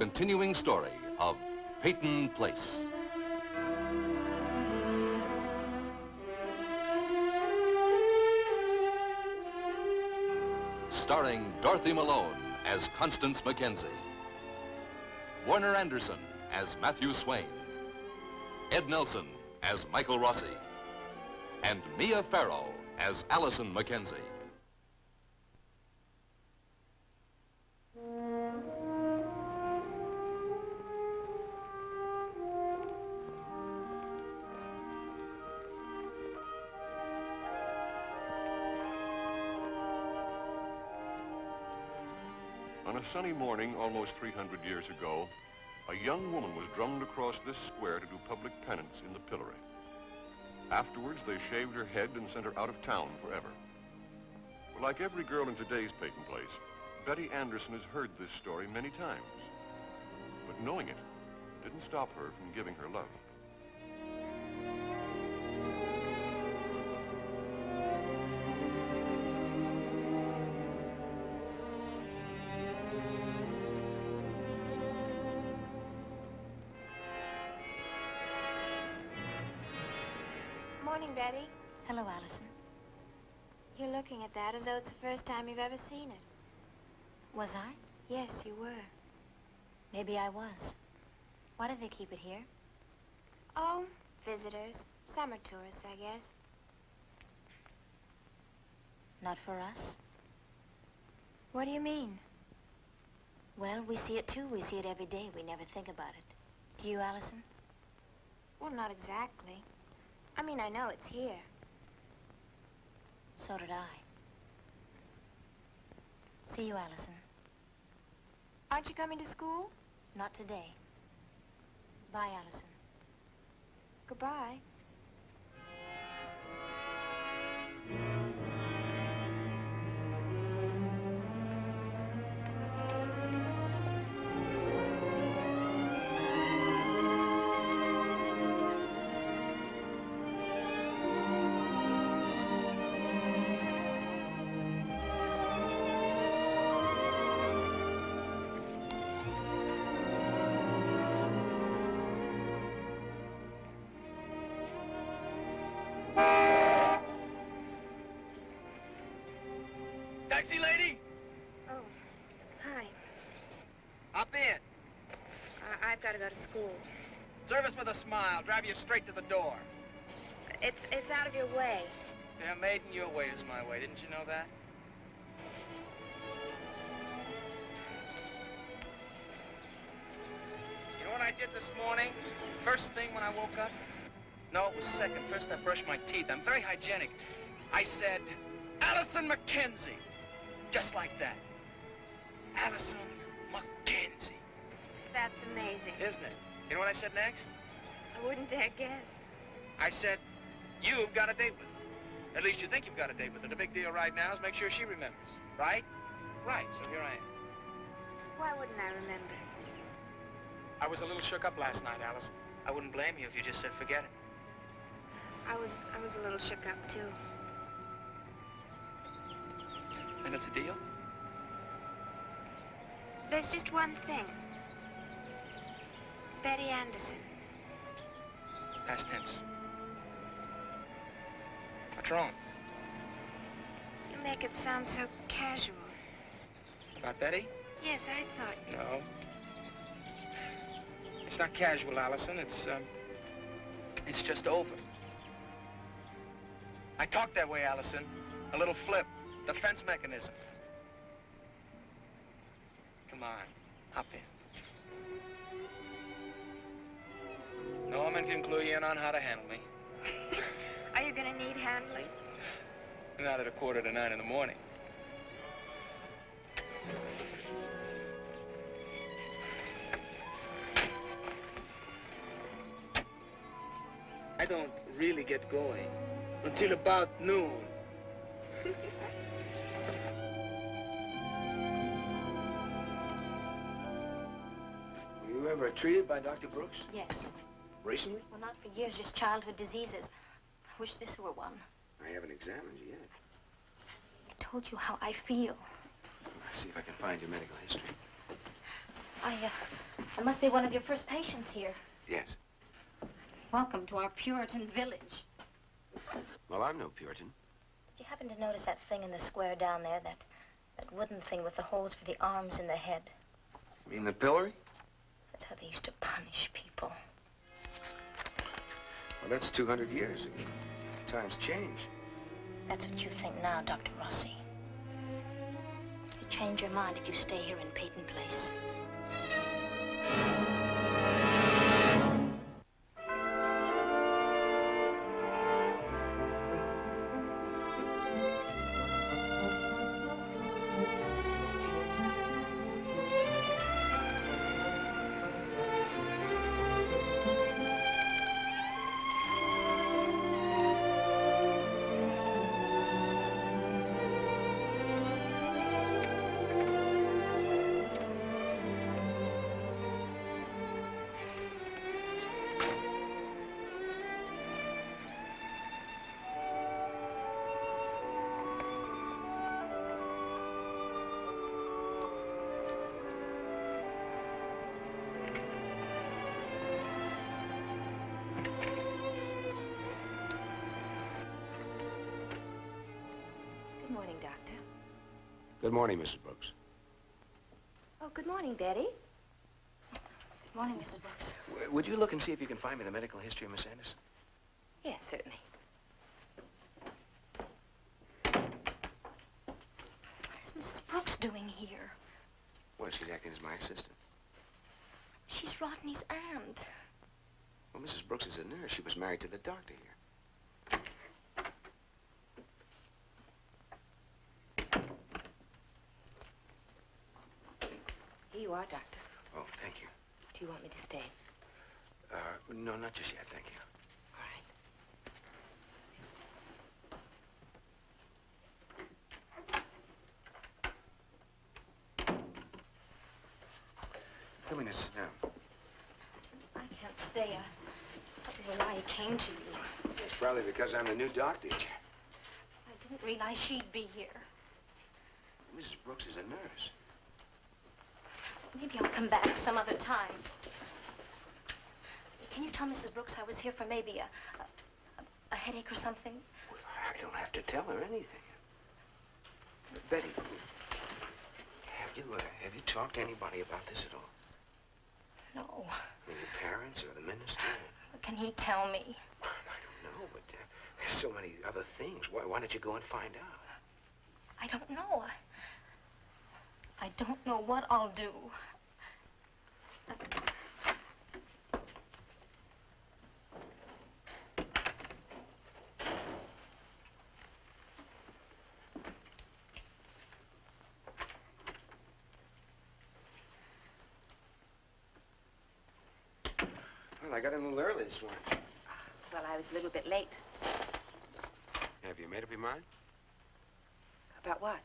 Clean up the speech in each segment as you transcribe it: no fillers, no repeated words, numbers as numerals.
continuing story of Peyton Place. Starring Dorothy Malone as Constance Mackenzie, Warner Anderson as Matthew Swain, Ed Nelson as Michael Rossi, and Mia Farrow as Allison Mackenzie. On a sunny morning almost 300 years ago, a young woman was drummed across this square to do public penance in the pillory. Afterwards, they shaved her head and sent her out of town forever. Well, like every girl in today's Peyton Place, Betty Anderson has heard this story many times. But knowing it didn't stop her from giving her love. Morning, Betty. Hello, Allison. You're looking at that as though it's the first time you've ever seen it. Was I? Yes, you were. Maybe I was. Why do they keep it here? Oh, visitors. Summer tourists, I guess. Not for us? What do you mean? Well, we see it too. We see it every day. We never think about it. Do you, Allison? Well, not exactly. I mean, I know it's here. So did I. See you, Allison. Aren't you coming to school? Not today. Bye, Allison. Goodbye. Taxi lady? Oh, hi. Hop in. I've got to go to school. Service with a smile. Drive you straight to the door. It's out of your way. Yeah, made in your way is my way. Didn't you know that? You know what I did this morning? First thing when I woke up? No, it was second. First I brushed my teeth. I'm very hygienic. I said, Allison Mackenzie. Just like that. Allison Mackenzie. That's amazing. Isn't it? You know what I said next? I wouldn't dare guess. I said, you've got a date with her. At least you think you've got a date with her. The big deal right now is make sure she remembers. Right? Right, so here I am. Why wouldn't I remember? I was a little shook up last night, Allison. I wouldn't blame you if you just said forget it. I was a little shook up, too. And it's a deal? There's just one thing. Betty Anderson. Past tense. What's wrong? You make it sound so casual. About Betty? Yes, I thought... No. It's not casual, Allison. It's just over. I talk that way, Allison. A little flip. Defense mechanism. Come on, hop in. Norman can clue you in on how to handle me. Are you gonna need handling? Not at 8:45 in the morning. I don't really get going until about noon. Were you ever treated by Dr. Brooks? Yes. Recently? Well, not for years, just childhood diseases. I wish this were one. I haven't examined you yet. I told you how I feel. Let's see if I can find your medical history. I must be one of your first patients here. Yes. Welcome to our Puritan village. Well, I'm no Puritan. Did you happen to notice that thing in the square down there? That wooden thing with the holes for the arms and the head? You mean the pillory? That's how they used to punish people. Well, that's 200 years ago. Times change. That's what you think now, Dr. Rossi. You change your mind if you stay here in Peyton Place. Good morning, Doctor. Good morning, Mrs. Brooks. Oh, good morning, Betty. Good morning, Mrs. Brooks. Would you look and see if you can find me the medical history of Miss Anderson? Yes, certainly. What is Mrs. Brooks doing here? Well, she's acting as my assistant. She's Rodney's aunt. Well, Mrs. Brooks is a nurse. She was married to the doctor here. Here you are, Doctor. Oh, thank you. Do you want me to stay? No, not just yet, thank you. All right. Come in and sit down. I can't stay. I don't know why I came to you. It's probably because I'm the new doctor. I didn't realize she'd be here. Mrs. Brooks is a nurse. Maybe I'll come back some other time. Can you tell Mrs. Brooks I was here for maybe a headache or something? Well, I don't have to tell her anything. Betty, have you talked to anybody about this at all? No. I mean, your parents or the minister? Can he tell me? I don't know, but there's so many other things. Why don't you go and find out? I don't know. I don't know what I'll do. Well, I got in a little early this morning. Well, I was a little bit late. Have you made up your mind? About what?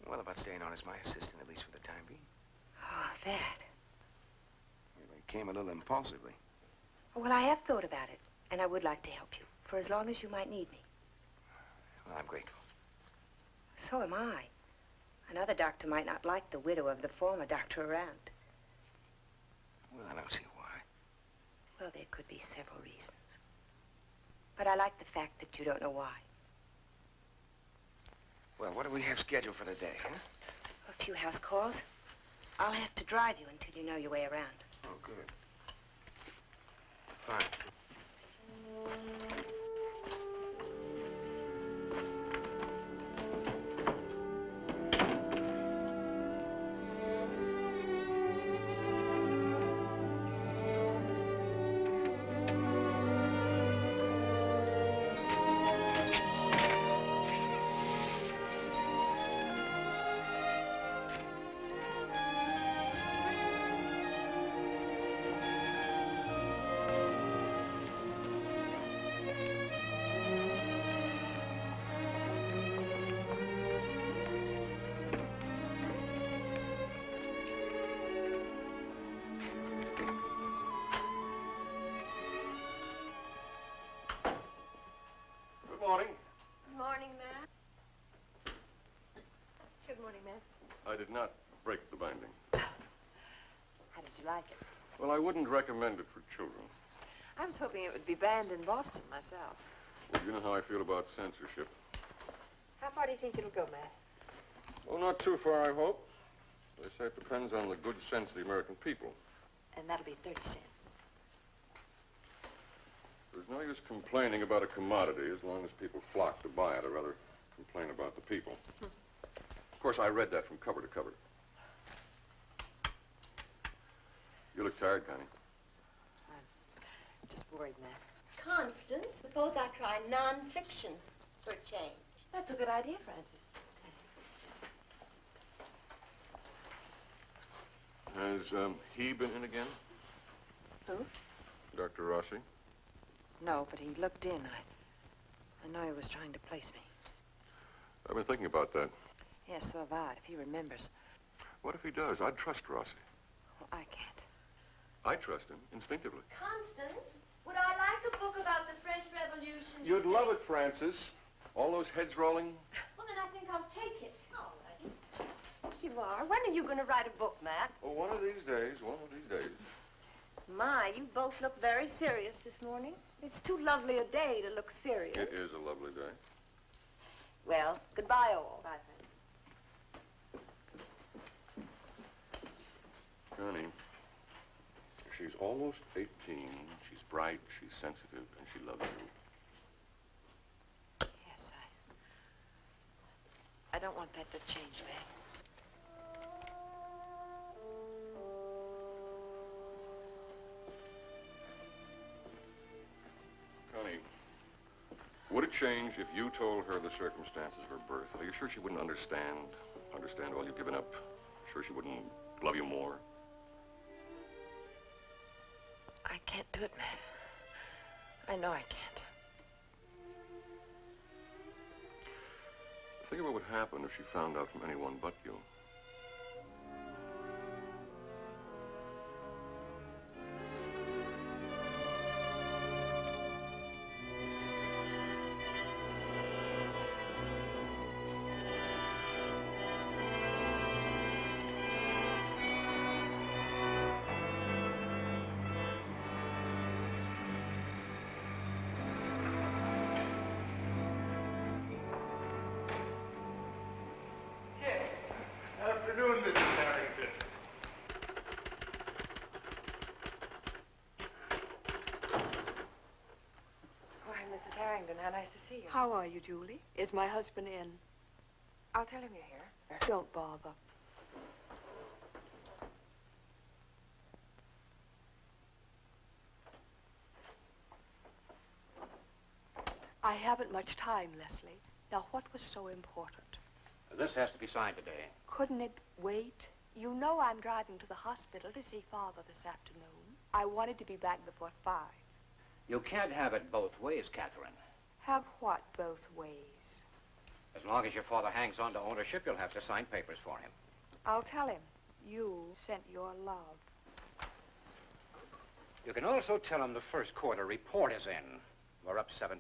Well, about staying on as my assistant, at least for the time being. Oh, that. It came a little impulsively. Well, I have thought about it, and I would like to help you for as long as you might need me. Well, I'm grateful. So am I. Another doctor might not like the widow of the former doctor around. Well, I don't see why. Well, there could be several reasons. But I like the fact that you don't know why. Well, what do we have scheduled for the day, huh? A few house calls. I'll have to drive you until you know your way around. Oh, good. Fine. Good morning. Good morning, ma'am. Good morning, ma'am. I did not break the binding. like it? Well, I wouldn't recommend it for children. I was hoping it would be banned in Boston myself. Well, you know how I feel about censorship. How far do you think it'll go, Matt? Well, not too far, I hope. They say it depends on the good sense of the American people. And that'll be 30 cents. There's no use complaining about a commodity as long as people flock to buy it. I'd rather complain about the people. Of course, I read that from cover to cover. You look tired, Connie. I'm just worried, Matt. Constance, suppose I try non-fiction for a change. That's a good idea, Francis. Has he been in again? Who? Dr. Rossi? No, but he looked in. I know he was trying to place me. I've been thinking about that. Yes, so have I, if he remembers. What if he does? I'd trust Rossi. Well, I can't. I trust him, instinctively. Constance, would I like a book about the French Revolution? You'd love it, Francis. All those heads rolling. Well, then I think I'll take it. All right. You are. When are you going to write a book, Matt? Oh, one of these days, one of these days. My, you both look very serious this morning. It's too lovely a day to look serious. It is a lovely day. Well, goodbye, all. Bye, Francis. Connie, she's almost 18. She's bright, she's sensitive, and she loves you. Yes, I don't want that to change, Matt. Connie, would it change if you told her the circumstances of her birth? Are you sure she wouldn't understand all you've given up? Sure she wouldn't love you more? I can't do it, Matt. I know I can't. Think about what would happen if she found out from anyone but you. Afternoon, Mrs. Harrington. Why, Mrs. Harrington, how nice to see you. How are you, Julie? Is my husband in? I'll tell him you're here. Don't bother. I haven't much time, Leslie. Now, what was so important? This has to be signed today. Couldn't it wait? You know I'm driving to the hospital to see Father this afternoon. I wanted to be back before 5. You can't have it both ways, Catherine. Have what both ways? As long as your father hangs on to ownership, you'll have to sign papers for him. I'll tell him. You sent your love. You can also tell him the first quarter report is in. We're up 7%.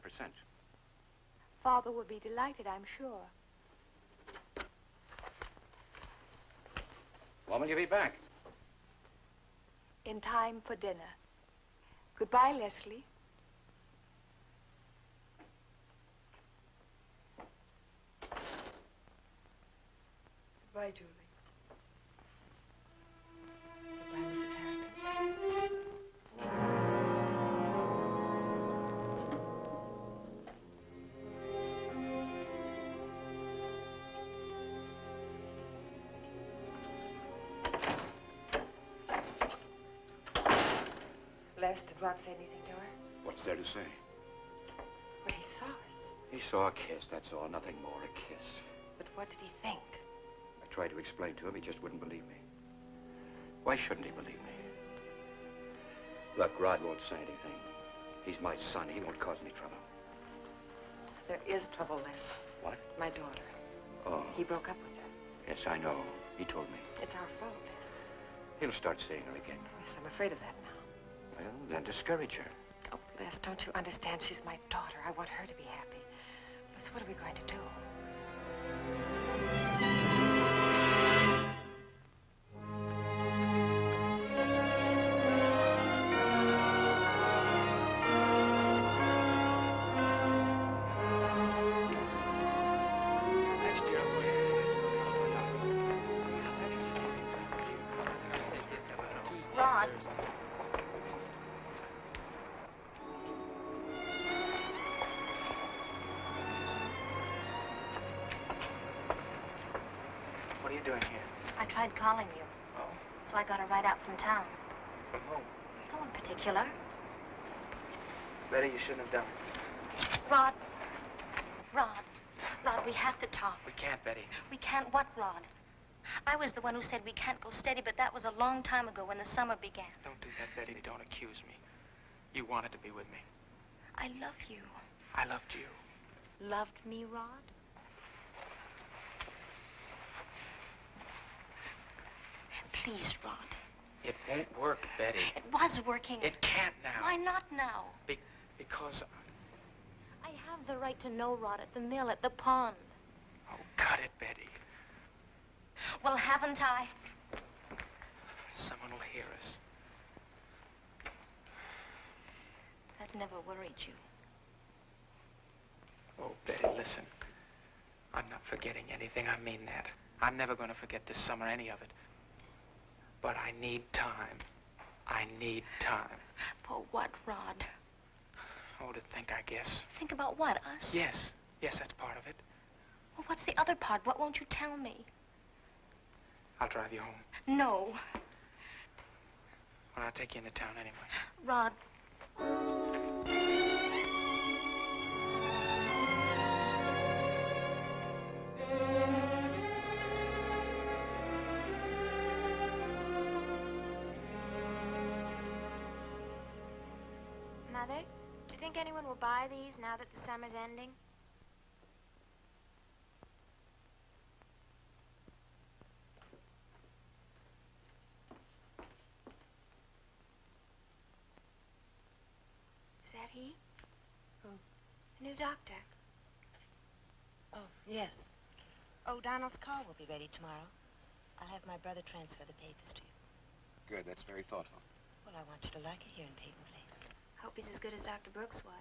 Father will be delighted, I'm sure. When will you be back? In time for dinner. Goodbye, Leslie. Goodbye, Julie. Goodbye, Mrs. Harrington. Les, did Rod say anything to her? What's there to say? Well, he saw us. He saw a kiss, that's all. Nothing more, a kiss. But what did he think? I tried to explain to him. He just wouldn't believe me. Why shouldn't he believe me? Look, Rod won't say anything. He's my son. He won't cause any trouble. There is trouble, Les. What? My daughter. Oh. He broke up with her. Yes, I know. He told me. It's our fault, Les. He'll start seeing her again. Yes, I'm afraid of that now. Well, then discourage her. Oh, Les, don't you understand? She's my daughter. I want her to be happy. Les, what are we going to do? Rod. What are you doing here? I tried calling you, Oh? so I got a ride out from town. From whom? No one particular. Betty, you shouldn't have done it. Rod. Rod, we have to talk. We can't, Betty. We can't what, Rod? I was the one who said we can't go steady, but that was a long time ago when the summer began. Don't do that, Betty. Don't accuse me. You wanted to be with me. I love you. I loved you. Loved me, Rod? Please, Rod. It won't work, Betty. It was working. It can't now. Why not now? Because... I have the right to know, Rod, at the mill, at the pond. Oh, cut it, Betty. Well, haven't I? Someone will hear us. That never worried you. Oh, Betty, listen. I'm not forgetting anything. I mean that. I'm never going to forget this summer, any of it. But I need time. I need time. For what, Rod? Oh, to think, I guess. Think about what, us? Yes. Yes, that's part of it. Well, what's the other part? What won't you tell me? I'll drive you home. No. Well, I'll take you into town anyway. Rod. Mother, do you think anyone will buy these now that the summer's ending? Is that he? Who? The new doctor. Oh, yes. O'Donnell's car will be ready tomorrow. I'll have my brother transfer the papers to you. Good, that's very thoughtful. Well, I want you to like it here in Peyton Place. Hope he's as good as Dr. Brooks was.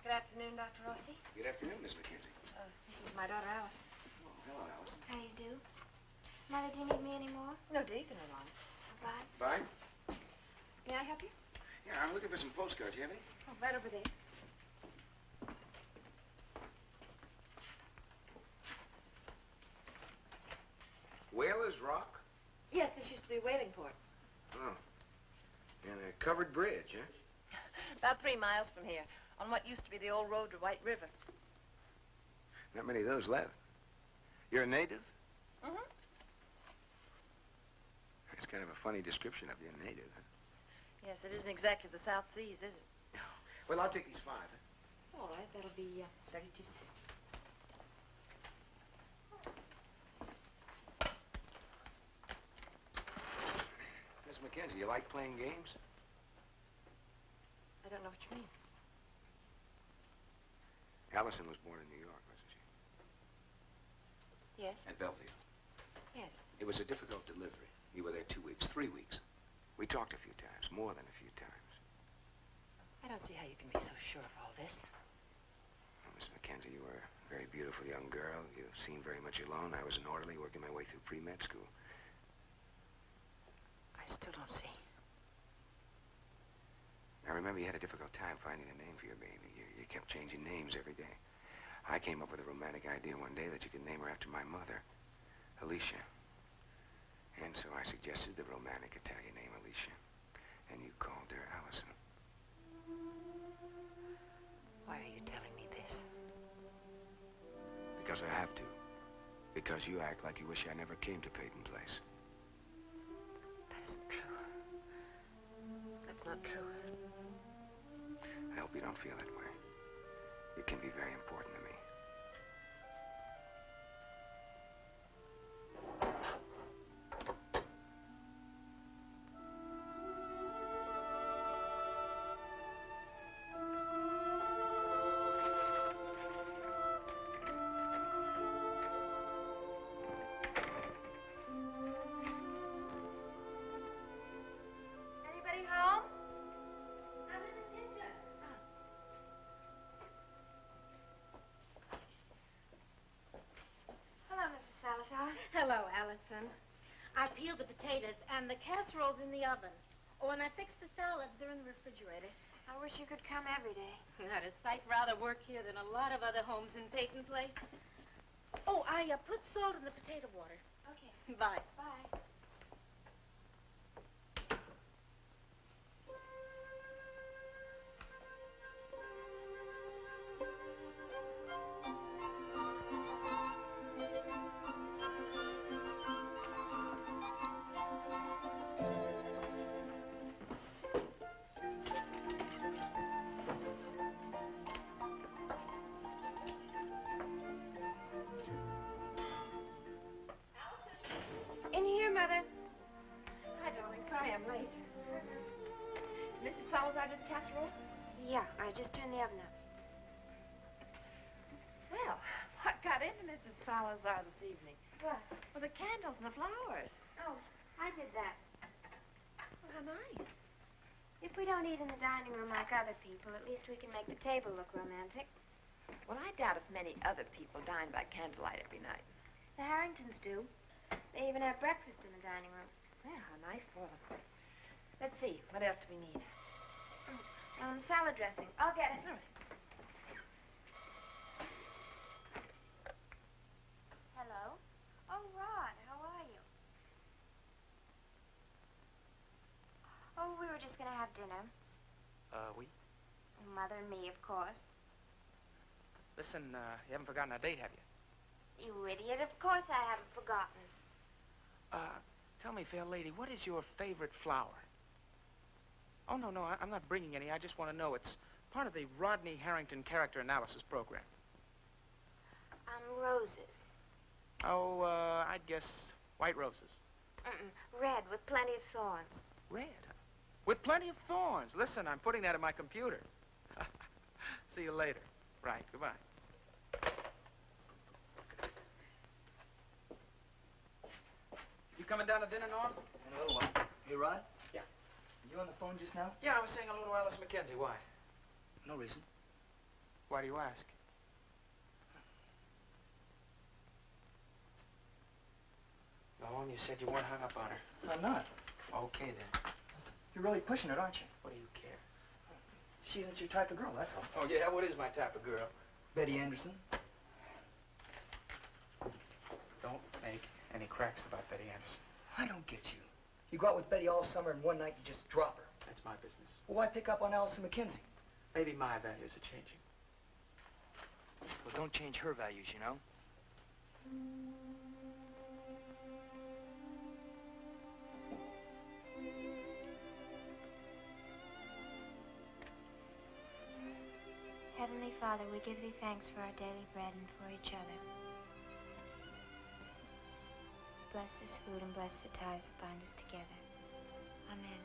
Good afternoon, Dr. Rossi. Good afternoon, Miss Mackenzie. This is my daughter, Alice. Oh, hello, Allison. How do you do? Mother, do you need me anymore? No, dear, you can run on. Bye. Bye. May I help you? Yeah, I'm looking for some postcards. Do you have any? Oh, right over there. Whalers Rock? Yes, this used to be a whaling port. Oh. And a covered bridge, huh? About 3 miles from here, on what used to be the old road to White River. Not many of those left. You're a native? Mm-hmm. That's kind of a funny description of you, a native, huh? Yes, it isn't exactly the South Seas, is it? Well, I'll take these 5. All right, that'll be 32 cents. Miss Mackenzie, you like playing games? I don't know what you mean. Allison was born in New York, wasn't she? Yes? At Bellevue. Yes. It was a difficult delivery. You were there 2 weeks, 3 weeks. We talked a few times, more than a few times. I don't see how you can be so sure of all this. Well, Miss Mackenzie, you were a very beautiful young girl. You seemed very much alone. I was an orderly working my way through pre-med school. I still don't see. I remember you had a difficult time finding a name for your baby. You kept changing names every day. I came up with a romantic idea one day that you could name her after my mother, Alicia. And so I suggested the romantic Italian name Alicia. And you called her Allison. Why are you telling me this? Because I have to. Because you act like you wish I never came to Peyton Place. That isn't true. That's not true. I hope you don't feel that way. You can be very important to me. peeled the potatoes, and the casserole's in the oven. Oh, and I fixed the salad. They're in the refrigerator. I wish you could come every day. I'd a sight rather work here than a lot of other homes in Peyton Place. Oh, I put salt in the potato water. Okay. Bye. Bye. In here, Mother. Hi, darling. Sorry I'm late. Mrs. Salazar did the casserole? Yeah, I just turned the oven up. Well, what got into Mrs. Salazar this evening? What? Well, the candles and the flowers. Oh, I did that. Well, how nice. If we don't eat in the dining room like other people, at least we can make the table look romantic. Well, I doubt if many other people dine by candlelight every night. The Harringtons do. They even have breakfast in the dining room. Well, how nice for them. Let's see. What else do we need? Salad dressing. I'll get it. All right. Hello? Oh, Rod, how are you? Oh, we were just gonna have dinner. We? Mother and me, of course. Listen, you haven't forgotten our date, have you? You idiot, of course I haven't forgotten. Tell me, fair lady, what is your favorite flower? Oh, no, I'm not bringing any. I just want to know. It's part of the Rodney Harrington character analysis program. Roses. Oh, I'd guess white roses. Red with plenty of thorns. Red, huh? With plenty of thorns. Listen, I'm putting that in my computer. See you later. Right, goodbye. You coming down to dinner, Norm? In a little while. Hey, Rod? Yeah. You on the phone just now? Yeah, I was saying hello to Alice Mackenzie. Why? No reason. Why do you ask? Norm, you said you weren't hung up on her. I'm not. Okay, then. You're really pushing it, aren't you? What do you care? She isn't your type of girl, that's all. Oh, yeah, what is my type of girl? Betty Anderson. Don't make any cracks about Betty Anderson. I don't get you. You go out with Betty all summer and one night you just drop her. That's my business. Well, why pick up on Allison Mackenzie? Maybe my values are changing. Well, don't change her values, you know. Heavenly Father, we give thee thanks for our daily bread and for each other. Bless this food and bless the ties that bind us together. Amen.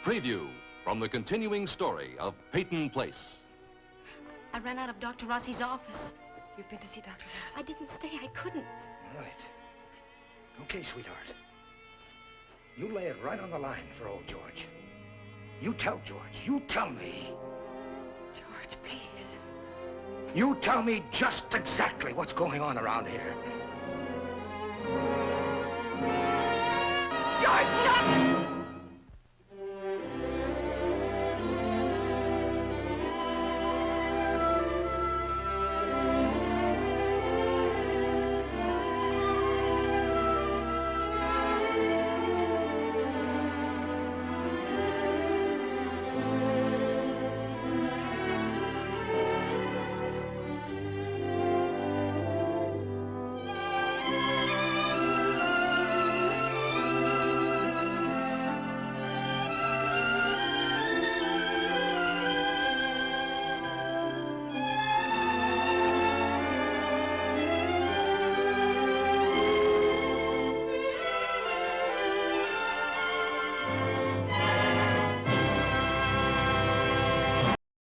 Preview from the continuing story of Peyton Place. I ran out of Dr. Rossi's office. You've been to see Dr. Rossi? I didn't stay. I couldn't. All right. Okay, sweetheart. You lay it right on the line for old George. You tell George. You tell me. George, please. You tell me just exactly what's going on around here. George, no!